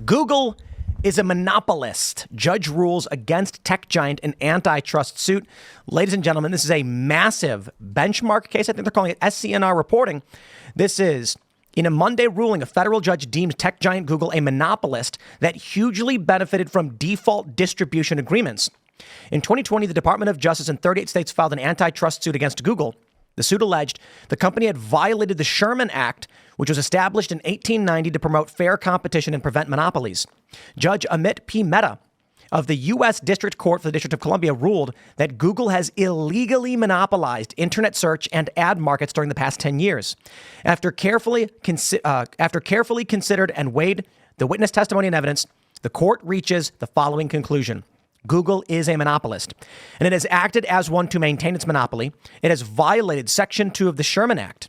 Google is a monopolist. Judge rules against tech giant in antitrust suit. Ladies and gentlemen, this is a massive benchmark case. I think they're calling it SCNR reporting. This is, in a Monday ruling, a federal judge deemed tech giant Google a monopolist that hugely benefited from default distribution agreements. In 2020, the Department of Justice in 38 states filed an antitrust suit against Google. The suit alleged the company had violated the Sherman Act, which was established in 1890 to promote fair competition and prevent monopolies. Judge Amit P. Mehta of the U.S. District Court for the District of Columbia ruled that Google has illegally monopolized internet search and ad markets during the past 10 years. After carefully considered and weighed the witness testimony and evidence, the court reaches the following conclusion. Google is a monopolist, and it has acted as one to maintain its monopoly. It has violated Section 2 of the Sherman Act.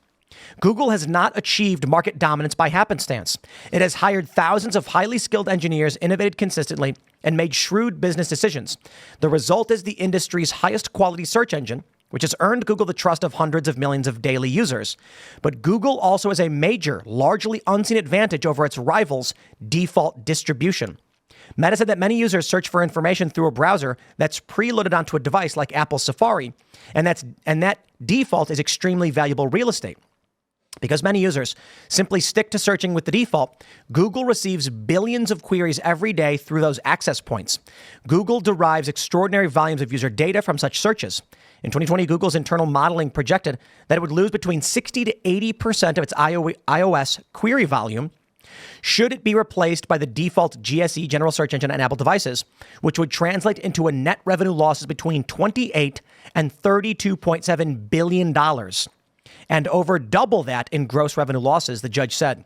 Google has not achieved market dominance by happenstance. It has hired thousands of highly skilled engineers, innovated consistently, and made shrewd business decisions. The result is the industry's highest quality search engine, which has earned Google the trust of hundreds of millions of daily users. But Google also has a major, largely unseen advantage over its rivals' default distribution. Meta said that many users search for information through a browser that's preloaded onto a device like Apple's Safari, and that default is extremely valuable real estate. Because many users simply stick to searching with the default, Google receives billions of queries every day through those access points. Google derives extraordinary volumes of user data from such searches. In 2020, Google's internal modeling projected that it would lose between 60 to 80% of its iOS query volume should it be replaced by the default GSE general search engine on Apple devices, which would translate into a net revenue losses between $28 and $32.7 billion, and over double that in gross revenue losses, the judge said.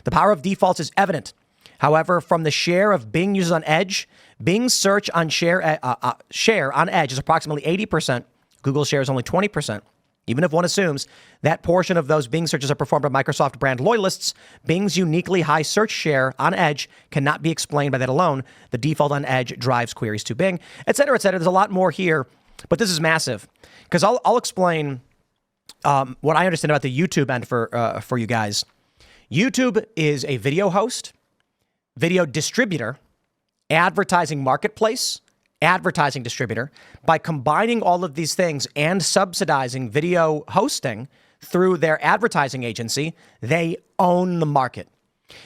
The power of defaults is evident. However, from the share of Bing users on Edge, Bing's search on share on Edge is approximately 80%. Google's share is only 20%. Even if one assumes that portion of those Bing searches are performed by Microsoft brand loyalists, Bing's uniquely high search share on Edge cannot be explained by that alone. The default on Edge drives queries to Bing, et cetera, et cetera. There's a lot more here, but this is massive because I'll explain what I understand about the YouTube end for you guys. YouTube is a video host, video distributor, advertising marketplace, advertising distributor. By combining all of these things and subsidizing video hosting through their advertising agency, they own the market.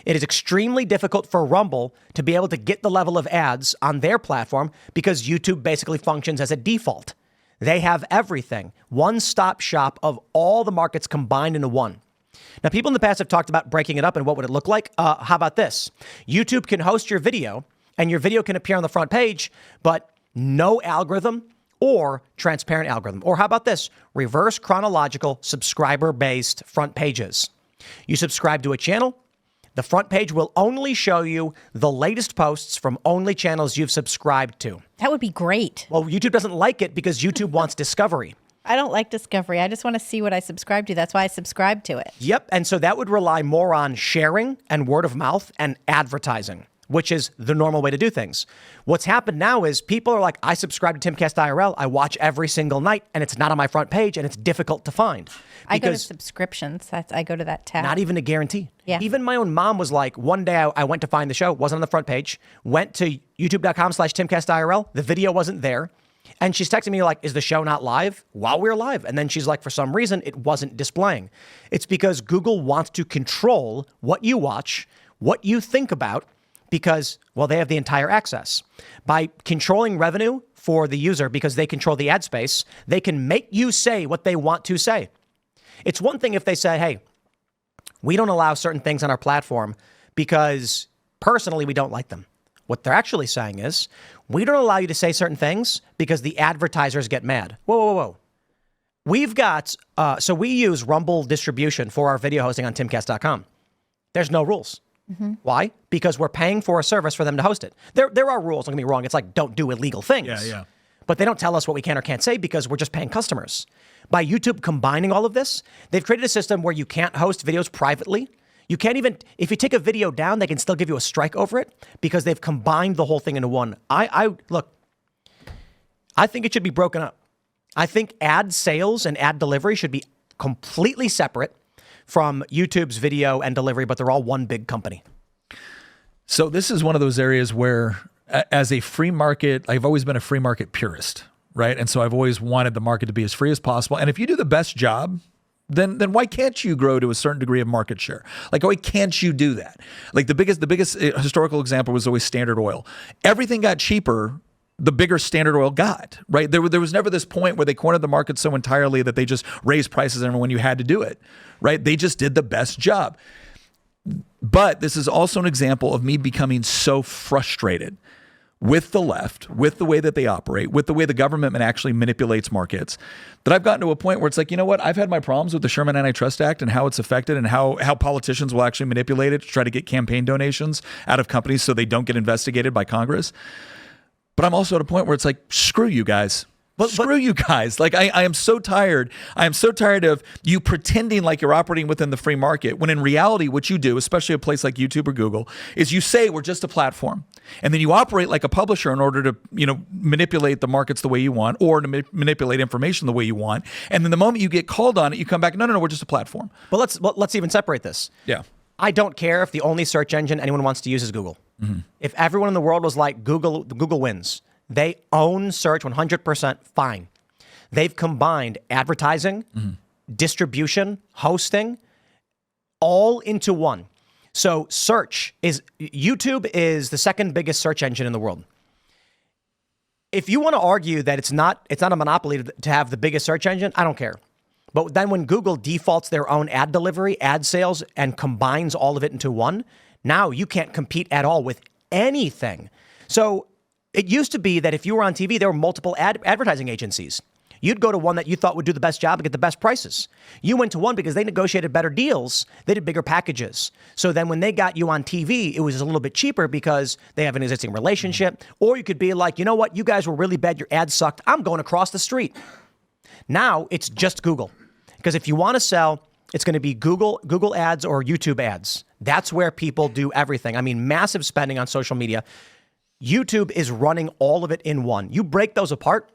It is extremely difficult for Rumble to be able to get the level of ads on their platform because YouTube basically functions as a default. They have everything. One-stop shop of all the markets combined into one. Now, people in the past have talked about breaking it up and what would it look like. How about this? YouTube can host your video and your video can appear on the front page, but no algorithm or transparent algorithm. Or how about this? Reverse chronological subscriber-based front pages. You subscribe to a channel, the front page will only show you the latest posts from only channels you've subscribed to. That would be great. Well, YouTube doesn't like it because YouTube wants discovery. I don't like discovery. I just want to see what I subscribe to. That's why I subscribe to it. Yep. And so that would rely more on sharing and word of mouth and advertising, which is the normal way to do things. What's happened now is people are like, I subscribe to Timcast IRL. I watch every single night and it's not on my front page and it's difficult to find. I go to subscriptions. I go to that tab. Not even a guarantee. Yeah. Even my own mom was like, one day I went to find the show, wasn't on the front page, went to youtube.com/Timcast IRL. The video wasn't there. And she's texting me like, is the show not live? While we're live. And then she's like, for some reason, it wasn't displaying. It's because Google wants to control what you watch, what you think about, because, well, they have the entire access. By controlling revenue for the user, because they control the ad space, they can make you say what they want to say. It's one thing if they say, hey, we don't allow certain things on our platform because personally we don't like them. What they're actually saying is, we don't allow you to say certain things because the advertisers get mad. Whoa, whoa, whoa. We've got, so we use Rumble distribution for our video hosting on timcast.com. There's no rules. Mm-hmm. Why? Because we're paying for a service for them to host it. There are rules, don't get me wrong. It's like, don't do illegal things. Yeah. But they don't tell us what we can or can't say because we're just paying customers. By YouTube combining all of this, they've created a system where you can't host videos privately. You can't even, if you take a video down, they can still give you a strike over it because they've combined the whole thing into one. Look, I think it should be broken up. I think ad sales and ad delivery should be completely separate from YouTube's video and delivery, but they're all one big company. So this is one of those areas where, as a free market, I've always been a free market purist, right? And so I've always wanted the market to be as free as possible. And if you do the best job, then why can't you grow to a certain degree of market share? Like, why can't you do that? Like the biggest historical example was always Standard Oil. Everything got cheaper the bigger Standard Oil got, right? There was never this point where they cornered the market so entirely that they just raised prices when you had to do it, right? They just did the best job. But this is also an example of me becoming so frustrated with the left, with the way that they operate, with the way the government actually manipulates markets, that I've gotten to a point where it's like, you know what? I've had my problems with the Sherman Antitrust Act and how it's affected and how politicians will actually manipulate it to try to get campaign donations out of companies so they don't get investigated by Congress. But I'm also at a point where it's like, screw you guys. Screw you guys. Like, I am so tired. I am so tired of you pretending like you're operating within the free market, when in reality, what you do, especially a place like YouTube or Google, is you say we're just a platform. And then you operate like a publisher in order to, manipulate the markets the way you want, or to manipulate information the way you want. And then the moment you get called on it, you come back, no, we're just a platform. But let's even separate this. Yeah. I don't care if the only search engine anyone wants to use is Google. Mm-hmm. If everyone in the world was like Google wins. They own search 100%, fine. They've combined advertising, distribution, hosting, all into one. So YouTube is the second biggest search engine in the world. If you want to argue that it's not a monopoly to have the biggest search engine, I don't care. But then when Google defaults their own ad delivery, ad sales, and combines all of it into one, now you can't compete at all with anything. So it used to be that if you were on TV, there were multiple advertising agencies. You'd go to one that you thought would do the best job and get the best prices. You went to one because they negotiated better deals. They did bigger packages. So then when they got you on TV, it was a little bit cheaper because they have an existing relationship. Or you could be like, you know what? You guys were really bad. Your ads sucked. I'm going across the street. Now it's just Google. Because if you want to sell, it's going to be Google ads or YouTube ads. That's where people do everything. I mean, massive spending on social media. YouTube is running all of it in one. You break those apart,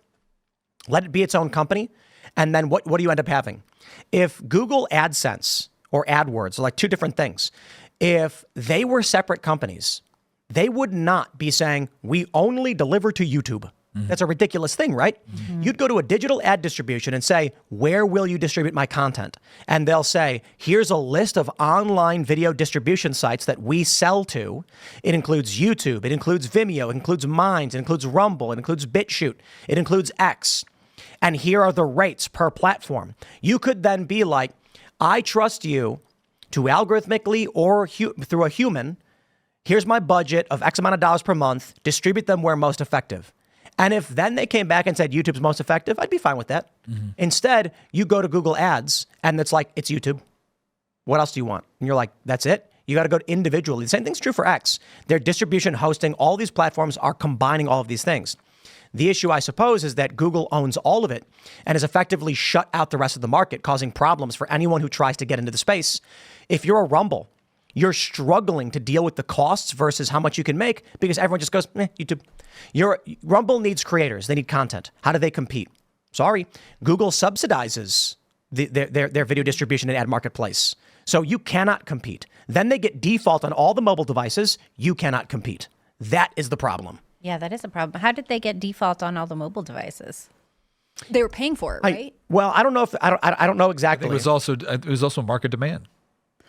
let it be its own company, and then what do you end up having? If Google AdSense or AdWords are like two different things, if they were separate companies, they would not be saying, we only deliver to YouTube. Mm-hmm. That's a ridiculous thing, right? Mm-hmm. You'd go to a digital ad distribution and say, where will you distribute my content? And they'll say, here's a list of online video distribution sites that we sell to. It includes YouTube, it includes Vimeo, it includes Minds, it includes Rumble, it includes BitChute, it includes X. And here are the rates per platform. You could then be like, I trust you to algorithmically or through a human, here's my budget of X amount of dollars per month, distribute them where most effective. And if then they came back and said YouTube's most effective, I'd be fine with that. Mm-hmm. Instead, you go to Google Ads and it's like, it's YouTube. What else do you want? And you're like, that's it? You got to go individually. The same thing's true for X. Their distribution, hosting, all these platforms are combining all of these things. The issue, I suppose, is that Google owns all of it and has effectively shut out the rest of the market, causing problems for anyone who tries to get into the space. If you're a Rumble, you're struggling to deal with the costs versus how much you can make because everyone just goes, YouTube. Rumble needs creators. They need content. How do they compete? Sorry, Google subsidizes their video distribution and ad marketplace. So you cannot compete. Then they get default on all the mobile devices. You cannot compete. That is the problem. Yeah, that is a problem. How did they get default on all the mobile devices? They were paying for it, right? I don't know if I don't know exactly. It was also market demand.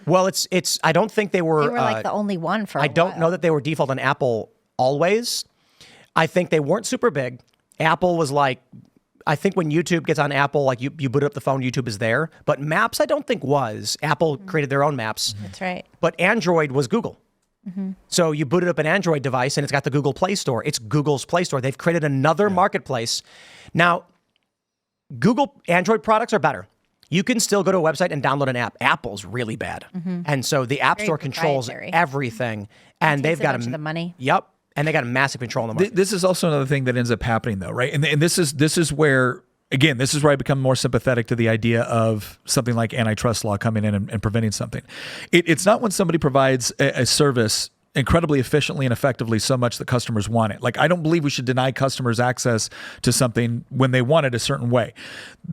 Well, it's. I don't think they were. They were like the only one for. I don't know that they were default on Apple always. I think they weren't super big. Apple was like, I think when YouTube gets on Apple, like you boot up the phone, YouTube is there. But Maps, I don't think was. Apple created their own Maps. That's right. But Android was Google. Mm-hmm. So you booted up an Android device and it's got the Google Play Store. It's Google's Play Store. They've created another marketplace. Now, Google Android products are better. You can still go to a website and download an app. Apple's really bad. Mm-hmm. And so the App Store controls everything. And they've got the money. Yep. And they got a massive control on the market. This is also another thing that ends up happening, though, right? And this is where, again, this is where I become more sympathetic to the idea of something like antitrust law coming in and preventing something. It's not when somebody provides a service incredibly efficiently and effectively so much that customers want it. Like, I don't believe we should deny customers access to something when they want it a certain way.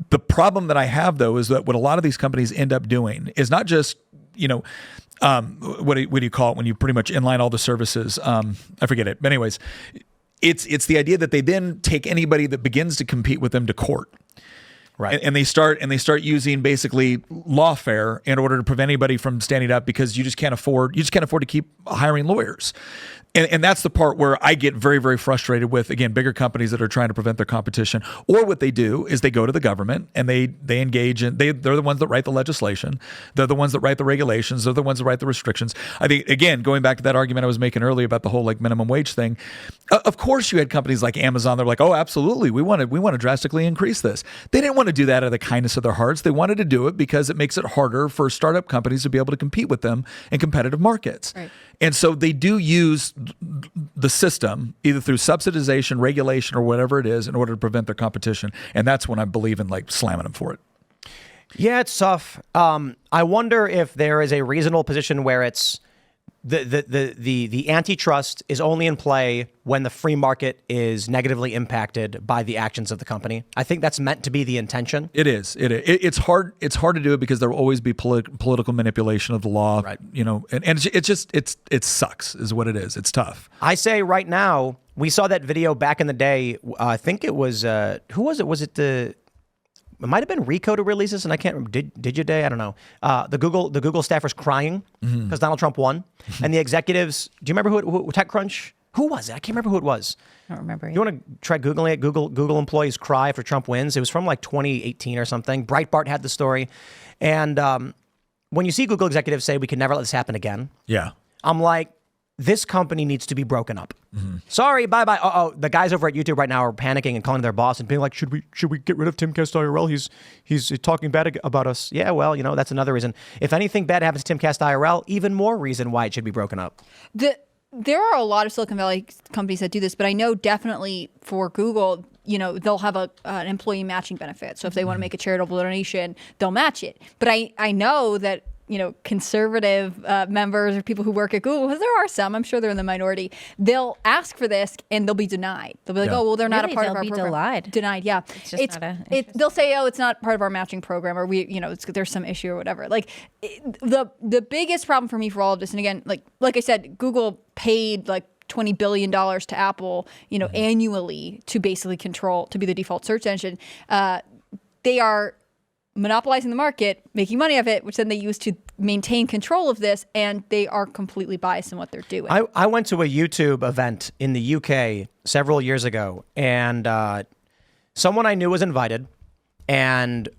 The problem that I have, though, is that what a lot of these companies end up doing is not just, what do you call it when you pretty much inline all the services? I forget it. But anyways, it's the idea that they then take anybody that begins to compete with them to court. Right. And they start using basically lawfare in order to prevent anybody from standing up because you just can't afford to keep hiring lawyers. And that's the part where I get very, very frustrated with, again, bigger companies that are trying to prevent their competition. Or what they do is they go to the government and they engage in, they're the ones that write the legislation. They're the ones that write the regulations. They're the ones that write the restrictions. I think, again, going back to that argument I was making earlier about the whole like minimum wage thing, of course you had companies like Amazon. They're like, oh, absolutely. We want to drastically increase this. They didn't want to do that out of the kindness of their hearts. They wanted to do it because it makes it harder for startup companies to be able to compete with them in competitive markets. Right. And so they do use the system either through subsidization, regulation, or whatever it is in order to prevent their competition. And that's when I believe in like slamming them for it. Yeah, it's tough. I wonder if there is a reasonable position where it's the antitrust is only in play when the free market is negatively impacted by the actions of the company. I think that's meant to be the intention. It is. It's hard. It's hard to do it because there will always be political manipulation of the law. Right. You know, and it sucks is what it is. It's tough. I say right now, we saw that video back in the day. I think it was who was it? Was it it might have been Rico to release this, and I can't remember. Digiday? I don't know. The Google staffers crying because Donald Trump won, and the executives. Do you remember who TechCrunch? Who was it? I can't remember who it was. I don't remember. You want to try Googling it? Google employees cry after Trump wins. It was from like 2018 or something. Breitbart had the story, and when you see Google executives say we can never let this happen again, Yeah. I'm like, this company needs to be broken up. Sorry, bye-bye. Oh, the guys over at YouTube right now are panicking and calling their boss and being like, should we get rid of Timcast IRL? He's talking bad about us. Yeah, well, that's another reason. If anything bad happens to Timcast IRL, even more reason why it should be broken up. There are a lot of Silicon Valley companies that do this, but I know definitely for Google, they'll have an employee matching benefit. So if they want to make a charitable donation, they'll match it. But I know that conservative members or people who work at Google, because there are some, I'm sure they're in the minority, they'll ask for this and they'll be denied. They'll be like, oh, well, they're not a part of our program. Denied, yeah. It's just they'll say, oh, it's not part of our matching program, or there's some issue or whatever. Like the biggest problem for me for all of this, and again, like I said, Google paid like $20 billion to Apple, annually to basically to be the default search engine. They are monopolizing the market, making money of it, which then they use to maintain control of this, and they are completely biased in what they're doing. I went to a YouTube event in the UK several years ago, and someone I knew was invited, and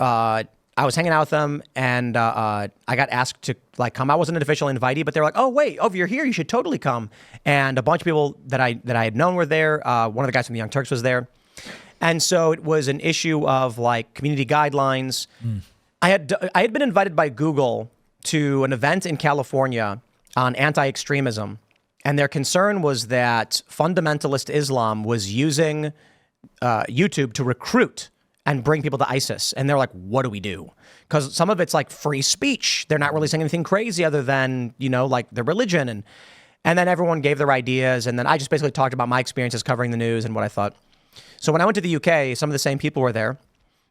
I was hanging out with them, and I got asked to come. I wasn't an official invitee, but they were like, "Oh wait, if you're here, you should totally come." And a bunch of people that I had known were there. One of the guys from the Young Turks was there. And so it was an issue of community guidelines. I had been invited by Google to an event in California on anti-extremism, and their concern was that fundamentalist Islam was using YouTube to recruit and bring people to ISIS. And they're like, what do we do? Because some of it's free speech. They're not really saying anything crazy other than, their religion. And then everyone gave their ideas. And then I just basically talked about my experiences covering the news and what I thought. So when I went to the UK, some of the same people were there.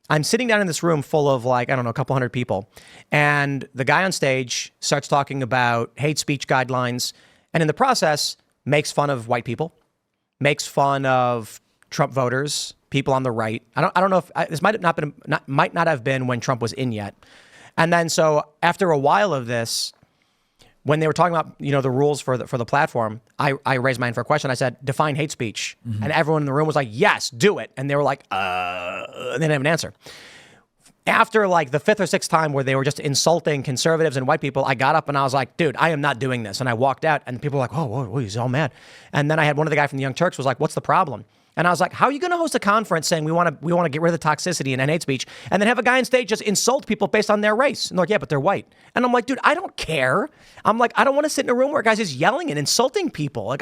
I'm sitting down in this room full of a couple hundred people. And the guy on stage starts talking about hate speech guidelines. And in the process, makes fun of white people, makes fun of Trump voters, people on the right. I don't know if this might not have been when Trump was in yet. And then so after a while of this, when they were talking about the rules for the platform, I raised my hand for a question. I said, define hate speech, and everyone in the room was like, yes, do it. And they were like, and they didn't have an answer. After the fifth or sixth time where they were just insulting conservatives and white people, I got up and I was like, dude, I am not doing this. And I walked out, and people were like, whoa, he's all mad. And then I had one of the guys from the Young Turks was like, what's the problem? And I was like, how are you going to host a conference saying we want to get rid of the toxicity and hate speech, and then have a guy on stage just insult people based on their race? And they're like, yeah, but they're white. And I'm like, dude, I don't care. I'm like, I don't want to sit in a room where guys just yelling and insulting people.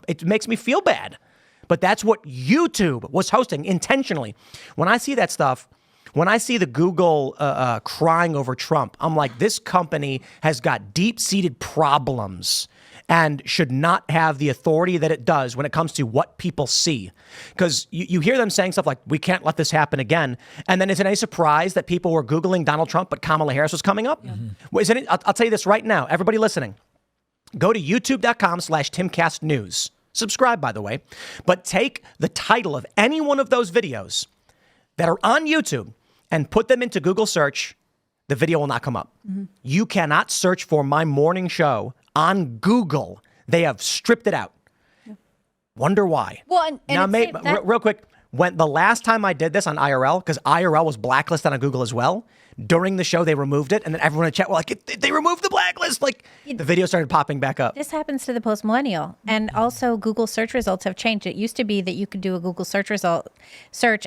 It makes me feel bad. But that's what YouTube was hosting intentionally. When I see that stuff, When I see the Google crying over Trump, I'm like, this company has got deep-seated problems and should not have the authority that it does when it comes to what people see. Because you hear them saying stuff like, we can't let this happen again. And then is it any surprise that people were Googling Donald Trump, but Kamala Harris was coming up? Well, I'll tell you this right now. Everybody listening, go to youtube.com/TimcastNews. Subscribe, by the way. But take the title of any one of those videos that are on YouTube and put them into Google search. The video will not come up. You cannot search for my morning show on Google. They have stripped it out. Wonder why. Well, and now, it's real quick, when the last time I did this on IRL, because IRL was blacklisted on Google as well, during the show they removed it, and then everyone in the chat were like, they removed the blacklist. Like, the video started popping back up. This happens to the post-millennial. And also Google search results have changed. It used to be that you could do a Google search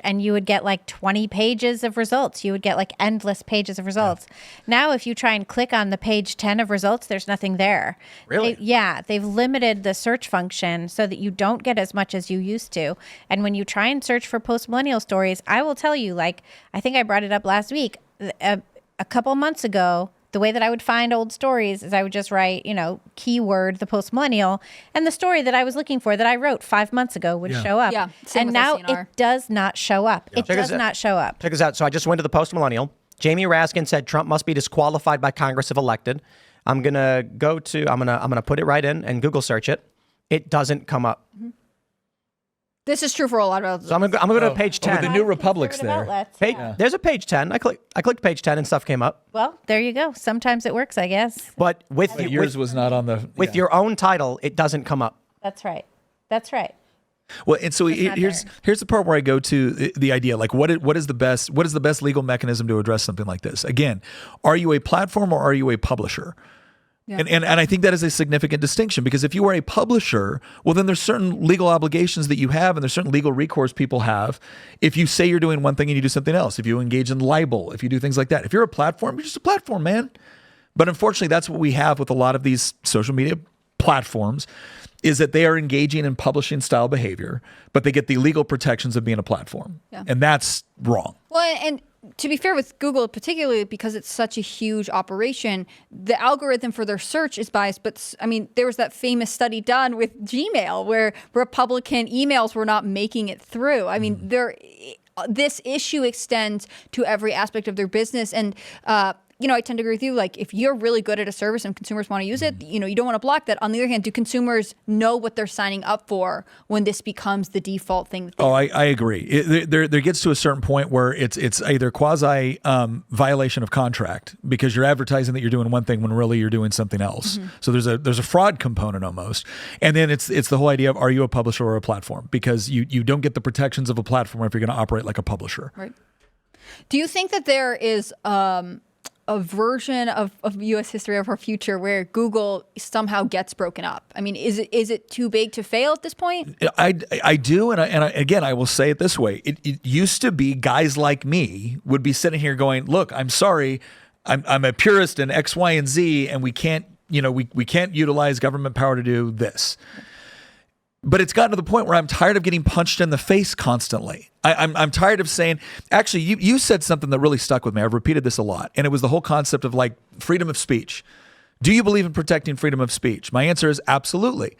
and you would get like 20 pages of results. You would get like endless pages of results. Now, if you try and click on the page 10 of results, there's nothing there. Really? They've limited the search function so that you don't get as much as you used to. And when you try and search for post-millennial stories, I will tell you, like, I think I brought it up last week, a couple months ago, the way that I would find old stories is I would just write, keyword, the post-millennial, and the story that I was looking for that I wrote 5 months ago would show up. Yeah, same and with now SCNR. it does not show up. It Check does this out. not show up. Check this out. So I just went to the post-millennial. Jamie Raskin said Trump must be disqualified by Congress if elected. I'm gonna put it right in and Google search it. It doesn't come up. This is true for a lot of others. So I'm gonna go to page 10. with the New Republic's there. Outlets, Page, yeah. There's a page 10. I clicked page 10 and stuff came up. Well, there you go. Sometimes it works, I guess. But But yours was not on the with your own title, it doesn't come up. That's right. That's right. Well, and so not here's the part where I go to the idea, like what is the best legal mechanism to address something like this? Again, are you a platform or are you a publisher? Yeah. And I think that is a significant distinction, because if you are a publisher, well, then there's certain legal obligations that you have and there's certain legal recourse people have if you say you're doing one thing and you do something else, if you engage in libel, if you do things like that. If you're a platform, you're just a platform, man. But unfortunately, that's what we have with a lot of these social media platforms, is that they are engaging in publishing style behavior, but they get the legal protections of being a platform. Yeah. And that's wrong. Well, and to be fair with Google, particularly because it's such a huge operation, the algorithm for their search is biased. But I mean, there was that famous study done with Gmail where Republican emails were not making it through. I mean, this issue extends to every aspect of their business. And, I tend to agree with you. Like, if you're really good at a service and consumers want to use it, you don't want to block that. On the other hand, do consumers know what they're signing up for when this becomes the default thing? Oh, I agree. There gets to a certain point where it's either quasi violation of contract, because you're advertising that you're doing one thing when really you're doing something else. So there's a fraud component almost, and then it's the whole idea of, are you a publisher or a platform? Because you don't get the protections of a platform if you're going to operate like a publisher. Right. Do you think that there is a version of U.S. history of our future where Google somehow gets broken up? I mean, is it too big to fail at this point? I do, and again, I will say it this way: it used to be guys like me would be sitting here going, "Look, I'm sorry, I'm a purist in X, Y, and Z, and we can't utilize government power to do this." But it's gotten to the point where I'm tired of getting punched in the face constantly. I'm tired of saying, actually, you said something that really stuck with me. I've repeated this a lot. And it was the whole concept of like freedom of speech. Do you believe in protecting freedom of speech? My answer is absolutely.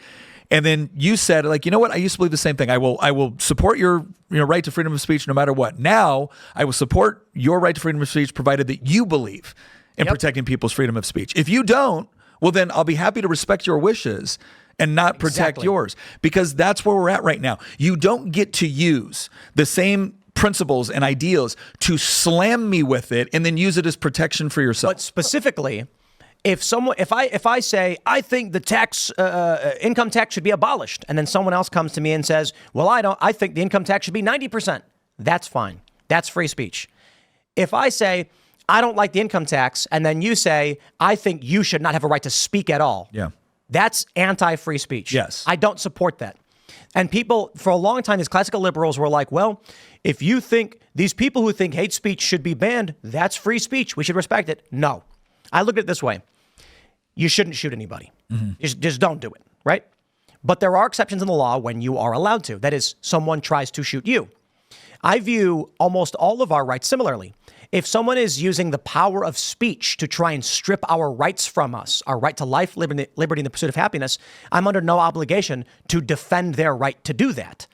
And then you said, like, you know what? I used to believe the same thing. I will support your right to freedom of speech no matter what. Now I will support your right to freedom of speech provided that you believe in protecting people's freedom of speech. If you don't, well, then I'll be happy to respect your wishes and not protect yours, because that's where we're at right now. You don't get to use the same principles and ideals to slam me with it and then use it as protection for yourself. But specifically, if I say I think the income tax should be abolished, and then someone else comes to me and says, well, I think the income tax should be 90%. That's fine. That's free speech. If I say I don't like the income tax, and then you say I think you should not have a right to speak at all. Yeah. That's anti-free speech. Yes. I don't support that. And people, for a long time, these classical liberals were like, well, if you think these people who think hate speech should be banned, that's free speech. We should respect it. No. I look at it this way. You shouldn't shoot anybody. Just don't do it, right? But there are exceptions in the law when you are allowed to. That is, someone tries to shoot you. I view almost all of our rights similarly. If someone is using the power of speech to try and strip our rights from us, our right to life, liberty, and the pursuit of happiness, I'm under no obligation to defend their right to do that.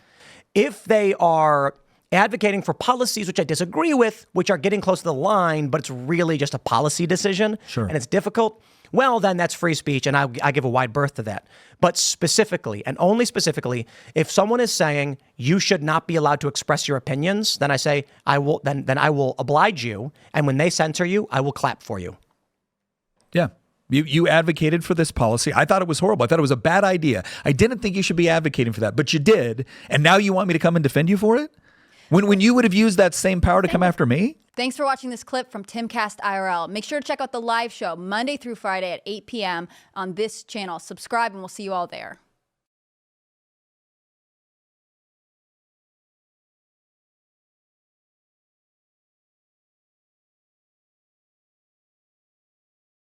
If they are advocating for policies which I disagree with, which are getting close to the line, but it's really just a policy decision, and it's difficult, well, then that's free speech, and I give a wide berth to that. But specifically, and only specifically, if someone is saying you should not be allowed to express your opinions, then I say I will. Then I will oblige you, and when they censor you, I will clap for you. Yeah. You advocated for this policy. I thought it was horrible. I thought it was a bad idea. I didn't think you should be advocating for that, but you did, and now you want me to come and defend you for it? When you would have used that same power to come after me? Thanks for watching this clip from Timcast IRL. Make sure to check out the live show Monday through Friday at 8 p.m. on this channel. Subscribe and we'll see you all there.